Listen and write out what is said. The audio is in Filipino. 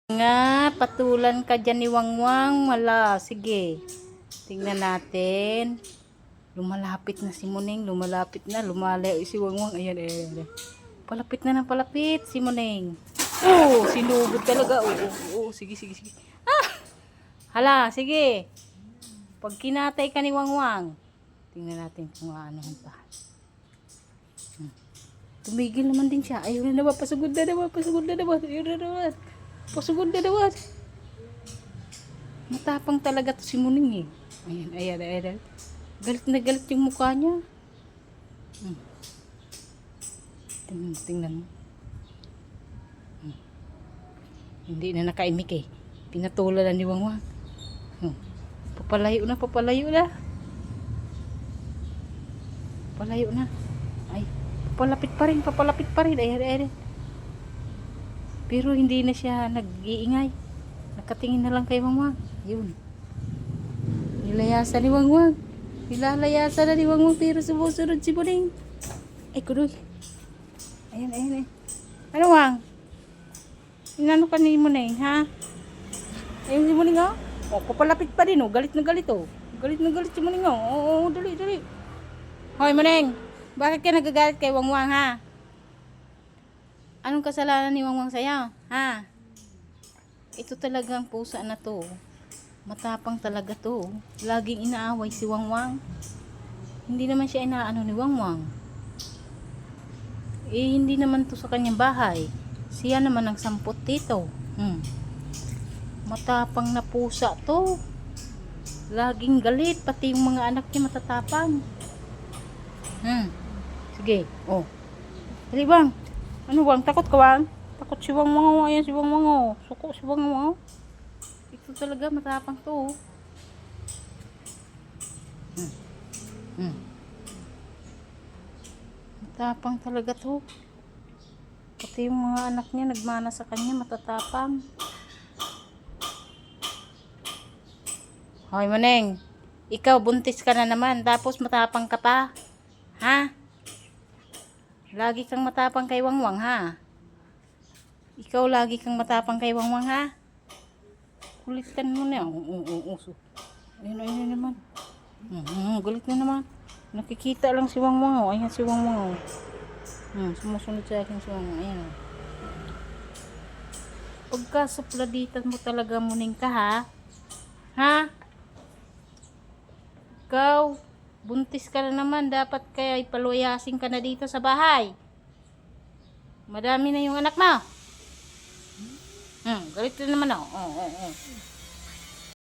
Nga, patulan ka dyan ni Wangwang. Wala, sige. Tingnan natin. Lumalapit na si Muneng. Lumalapit na. Lumalayo si Wangwang. Ayan, ayan, ayan. Palapit na ng palapit si Muneng. Oh, sinugod talaga. Oh, sige, sige, sige. Ah! Hala, sige. Pag kinatay ka ni Wangwang. Tingnan natin kung ano pa. Tumigil naman din siya. Ayun na naman. Pasugod na naman. Pasugod na naman. Ayun na naman. Pasugod na naman. Matapang talaga to si Muning eh. Ayan, ayan, ayan. Galit na galit yung mukha niya. Tingnan mo. Hindi na nakaimik eh. Pinatulan na ni Wangwang. Papalayo na, papalayo na. Papalayo na. Ay, papalapit pa rin. Ayan, ayan. Pero hindi na siya nag-iingay. Nakatingin na lang kay Wangwang. Yun. Nilayasan ni Wangwang. Nilalayasan na ni Wangwang pero sumusunod si Muning. Ay, kudoy. Ayan, ayan, ayan. Ano, Wang? Inano ka ni Muning, ha? Ayun si Muning, oh. Oh, papalapit pa rin, oh. Galit na galit, oh. Galit na galit si Muning, oh. Oo, dali, dali. Hoy, Muning. Bakit ka nagagalit kay Wangwang, ha? Anong kasalanan ni Wangwang sa'yo? Ha? Ito talagang pusa na to. Matapang talaga to. Laging inaaway si Wangwang. Hindi naman siya inaano ni Wangwang. Eh, hindi naman to sa kanyang bahay. Siya naman ang sampot dito. Matapang na pusa to. Laging galit. Pati yung mga anak niya matatapang. Sige. Oh. Dali, Wang. Ano, Wang? Takot ka, Wang? Takot si Wangwang. Ayan si Wangwang. Suko si Wangwang. Ito talaga matapang to. Matapang talaga to. Pati yung mga anak niya nagmana sa kanya, matatapang. Hoy, Maneng. Ikaw buntis ka na naman tapos matapang ka pa. Ha? Lagi kang matapang kay Wangwang, ha? Ikaw lagi kang matapang kay Wangwang, ha? Kulitan mo na. Ayun, ayun naman. Galit na naman. Nakikita lang si Wangwang, oh. Ayan si Wangwang, oh. Sumusunod sa akin si Wangwang. Ayan, oh. Pagkasupladitan mo talaga, Muning ka, ha? Ha? Ikaw, buntis ka na naman. Dapat kaya ipaluyasin ka na dito sa bahay. Madami na yung anak mo. Galit na naman, oh.